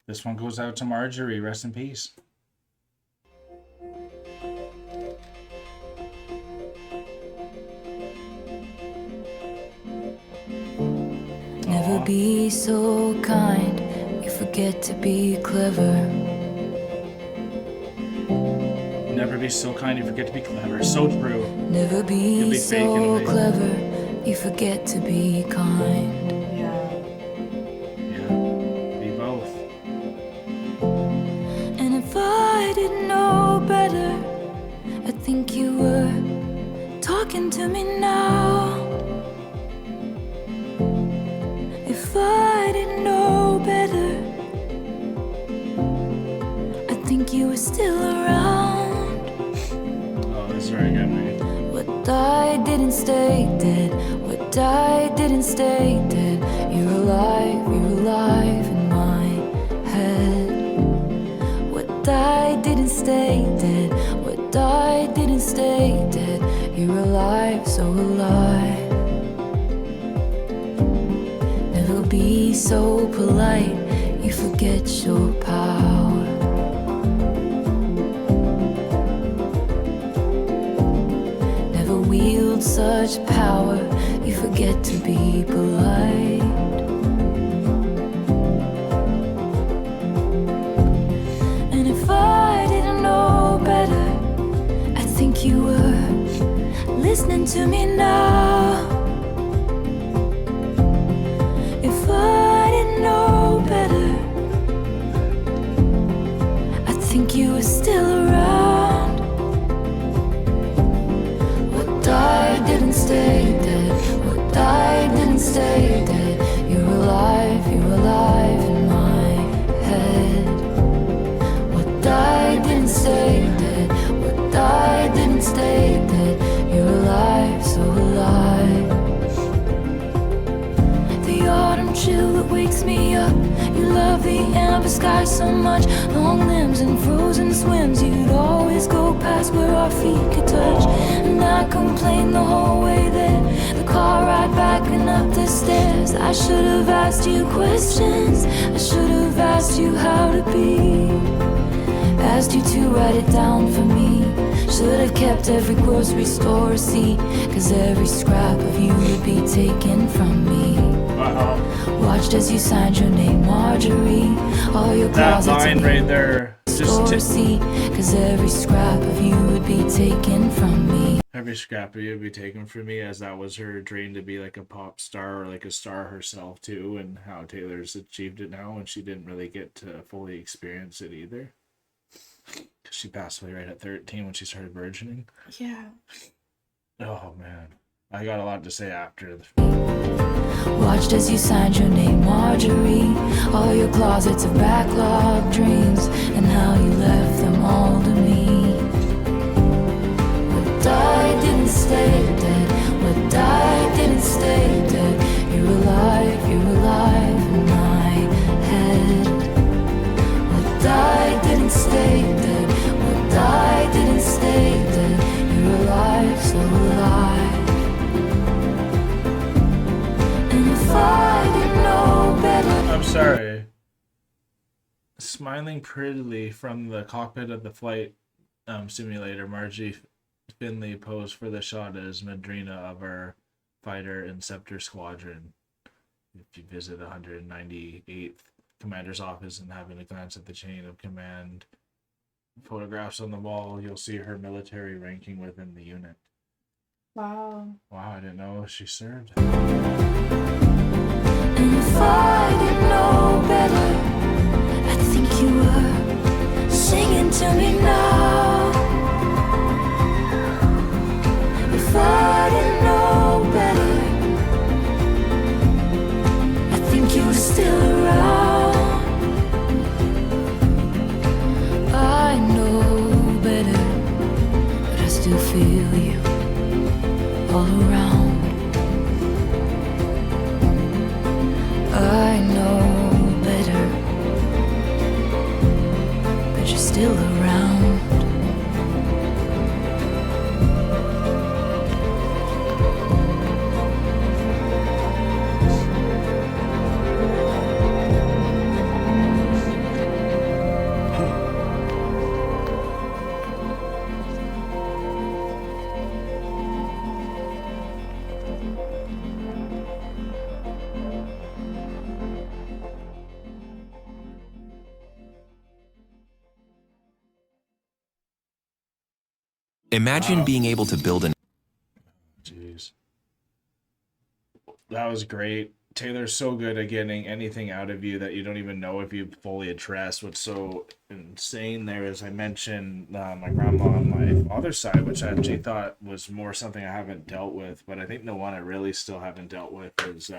This one goes out to Marjorie. Rest in peace. Never be so kind, you forget to be clever. Never be so kind, you forget to be clever. So true. Never be so clever, you forget to be kind. Yeah, be both. And if I didn't know better, I think you were talking to me now. If I didn't know better, I think you were still around. Oh, this is very good, mate. What died didn't stay dead. What died didn't stay dead. You're alive in my head. What died didn't stay dead. What died didn't stay dead. You're alive, so alive. Never be so polite, you forget your power. Never wield such power, you forget to be polite. And if I didn't know better, I think you were listening to me now. If I didn't know better, I think you were still around. What died didn't stay dead. What died didn't stay dead. You're alive in my head. What died didn't stay dead. What died didn't stay dead. You're alive, so alive. The autumn chill that wakes me up. You love the amber sky so much. Long limbs and frozen swims. You'd always go past where our feet could touch. And I complained the whole way there. The car ride back and up the stairs. I should have asked you questions. I should have asked you how to be. Asked you to write it down for me. Should have kept every grocery store receipt. Cause every scrap of you would be taken from me. Watched as you signed your name, Marjorie. All your That closets line right there. store receipt. Cause every scrap of you would be taken from me. Every scrap of you would be taken from me, as that was her dream to be like a pop star or like a star herself too, and how Taylor's achieved it now, and she didn't really get to fully experience it either. She passed away right at 13 when she started virgining. Yeah. Oh man, I got a lot to say after. Watched as you signed your name, Marjorie. All your closets of backlog dreams, and how you left them all to me. What died didn't stay dead. What died didn't stay dead. You're alive in my head. What died didn't stay dead. What died didn't stay dead. You're alive, so alive. And if I didn't know better. I'm sorry. Smiling prettily from the cockpit of the flight simulator, Margie Finley posed for the shot as Madrina of our fighter Inceptor Squadron. If you visit the 198th Commander's office and having a glance at the chain of command photographs on the wall, you'll see her military ranking within the unit. Wow. Wow, I didn't know she served. And if I didn't know better, I think you were singing to me now. If I didn't know better, I think you were still around. I know better, but I still feel you all around. I know better, but you're still around. Imagine Wow. being able to build an Jeez. That was great. Taylor's so good at getting anything out of you that you don't even know if you fully address. What's so insane there is I mentioned my grandma on my father's side, which I actually thought was more something I haven't dealt with, but I think the one I really still haven't dealt with is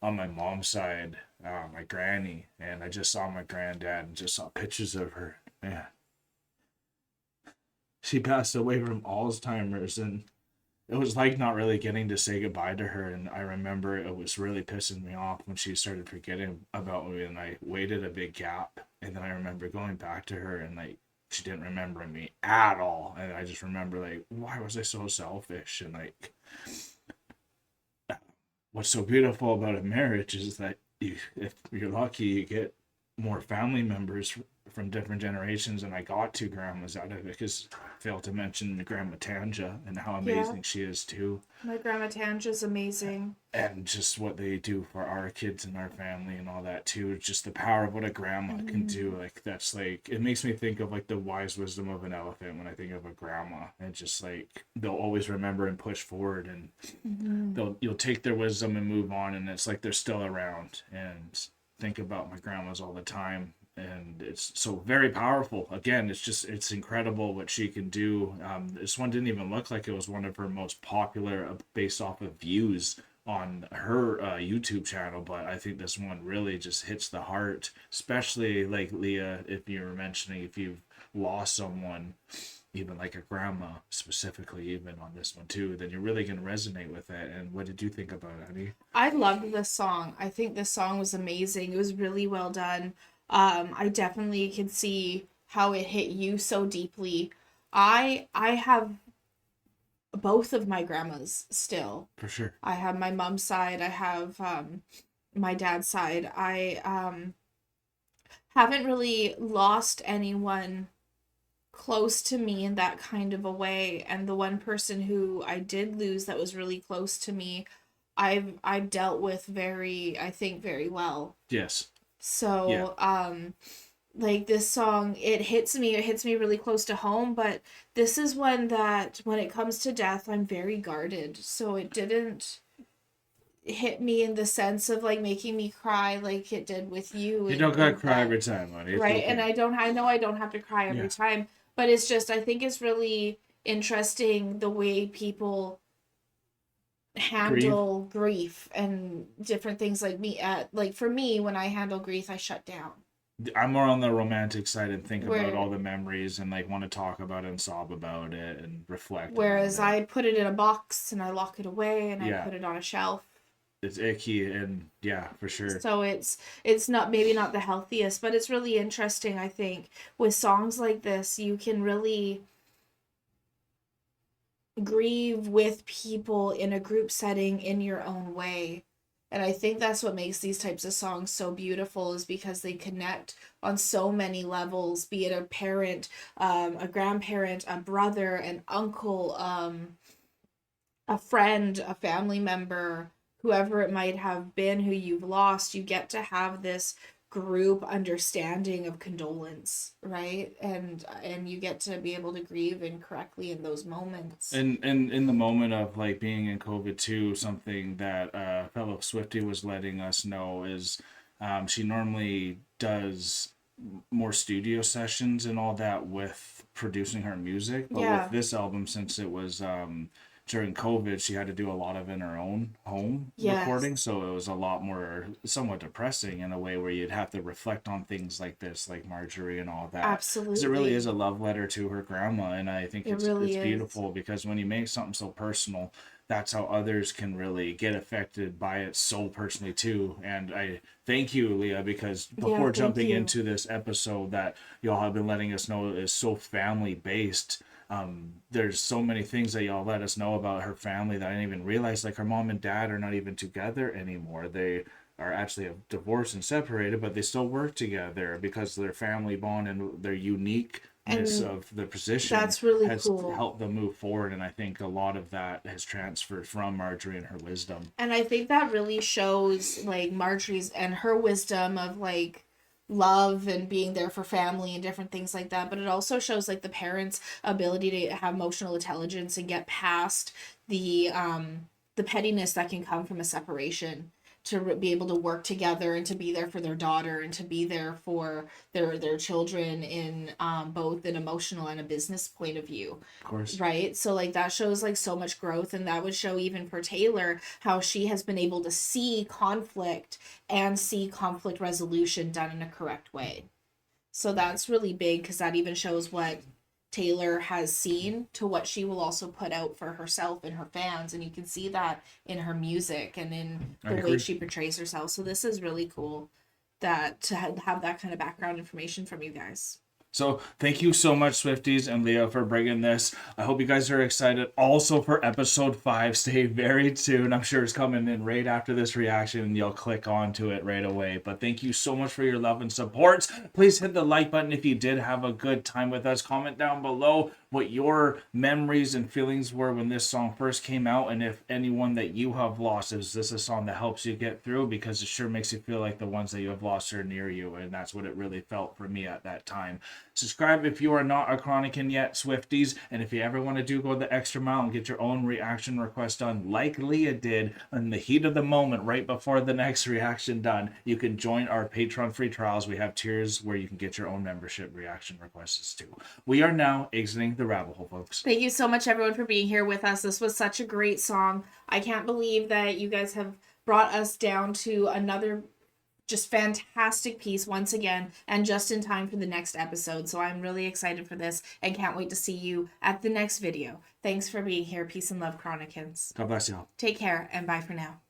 on my mom's side, my granny. And I just saw my granddad and just saw pictures of her. Man, she passed away from Alzheimer's, and it was like not really getting to say goodbye to her. And I remember it was really pissing me off when she started forgetting about me, and I waited a big gap. And then I remember going back to her, and like she didn't remember me at all. And I just remember like, why was I so selfish? And like, what's so beautiful about a marriage is that if you're lucky, you get more family members from different generations. And I got two grandmas out of it, because I failed to mention Grandma Tanja and how amazing she is too. My grandma Tanja's amazing. And just what they do for our kids and our family and all that too. Just the power of what a grandma can do. Like, that's like, it makes me think of like the wise wisdom of an elephant when I think of a grandma. And just like, they'll always remember and push forward, and you'll take their wisdom and move on, and it's like they're still around. And think about my grandmas all the time, and it's so very powerful. Again, it's incredible what she can do. This one didn't even look like it was one of her most popular based off of views on her YouTube channel, but I think this one really just hits the heart, especially like Leah, if you were mentioning if you've lost someone, even like a grandma specifically, even on this one too, then you're really going to resonate with it. And what did you think about it, honey? I loved this song. I think this song was amazing. It was really well done. I definitely could see how it hit you so deeply. I have both of my grandmas still. For sure. I have my mom's side. I have my dad's side. I haven't really lost anyone close to me in that kind of a way. And the one person who I did lose that was really close to me, I've dealt with I think very well. Yes. So, like this song, it hits me really close to home, but this is one that when it comes to death, I'm very guarded. So it didn't hit me in the sense of like making me cry like it did with you. You don't gotta cry every time, honey. Right. Okay. And I know I don't have to cry every time, but it's just, I think it's really interesting the way people handle grief and different things. Like me, like for me, when I handle grief, I shut down. I'm more on the romantic side and think about all the memories and like want to talk about it and sob about it and reflect. Whereas I put it in a box and I lock it away and I put it on a shelf. It's icky, and for sure. So it's not, maybe not the healthiest, but it's really interesting. I think with songs like this, you can really grieve with people in a group setting in your own way. And I think that's what makes these types of songs so beautiful, is because they connect on so many levels, be it a parent, a grandparent, a brother, an uncle, a friend, a family member, whoever it might have been who you've lost. You get to have this group understanding of condolence, right? And you get to be able to grieve incorrectly in those moments. And in the moment of like being in COVID too, something that fellow Swiftie was letting us know is she normally does more studio sessions and all that with producing her music, but with this album, since it was during COVID, she had to do a lot of in her own home recording, so it was a lot more somewhat depressing in a way, where you'd have to reflect on things like this, like Marjorie and all that. Absolutely. Because it really is a love letter to her grandma, and I think it's beautiful, because when you make something so personal, that's how others can really get affected by it so personally too. And I thank you, Leah, because before jumping into this episode that y'all have been letting us know is so family based. There's so many things that y'all let us know about her family that I didn't even realize. Like, her mom and dad are not even together anymore. They are actually divorced and separated, but they still work together because of their family bond and their uniqueness of the position. That's really has cool. Helped them move forward, and I think a lot of that has transferred from Marjorie and her wisdom. And I think that really shows like Marjorie's and her wisdom of like love and being there for family and different things like that. But it also shows like the parents' ability to have emotional intelligence and get past the pettiness that can come from a separation, to be able to work together and to be there for their daughter and to be there for their children in both an emotional and a business point of view. Of course. Right? So like that shows like so much growth, and that would show even for Taylor how she has been able to see conflict and see conflict resolution done in a correct way. So that's really big, because that even shows what Taylor has seen to what she will also put out for herself and her fans, and you can see that in her music and in the way she portrays herself. So this is really cool that to have that kind of background information from you guys. So thank you so much, Swifties and Leah, for bringing this. I hope you guys are excited also for episode 5. Stay very tuned. I'm sure it's coming in right after this reaction, and you'll click onto it right away. But thank you so much for your love and support. Please hit the like button if you did have a good time with us. Comment down below what your memories and feelings were when this song first came out, and if anyone that you have lost, is this a song that helps you get through? Because it sure makes you feel like the ones that you have lost are near you, and that's what it really felt for me at that time. Subscribe if you are not a Chronican yet, Swifties, and if you ever want to go the extra mile and get your own reaction request done like Leah did in the heat of the moment right before the next reaction done, you can join our Patreon free trials. We have tiers where you can get your own membership reaction requests too. We are now exiting the rabbit hole, folks. Thank you so much, everyone, for being here with us. This was such a great song. I can't believe that you guys have brought us down to another just fantastic piece once again, and just in time for the next episode. So I'm really excited for this and can't wait to see you at the next video. Thanks for being here. Peace and love, Chronicans. God bless y'all. Take care and bye for now.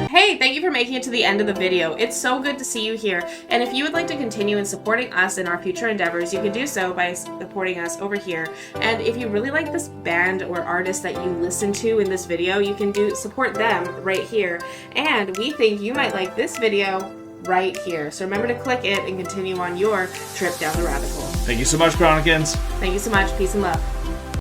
Hey, thank you for making it to the end of the video. It's so good to see you here. And if you would like to continue in supporting us in our future endeavors, you can do so by supporting us over here. And if you really like this band or artist that you listen to in this video, you can support them right here. And we think you might like this video right here. So remember to click it and continue on your trip down the rabbit hole. Thank you so much, Chronicans. Thank you so much. Peace and love.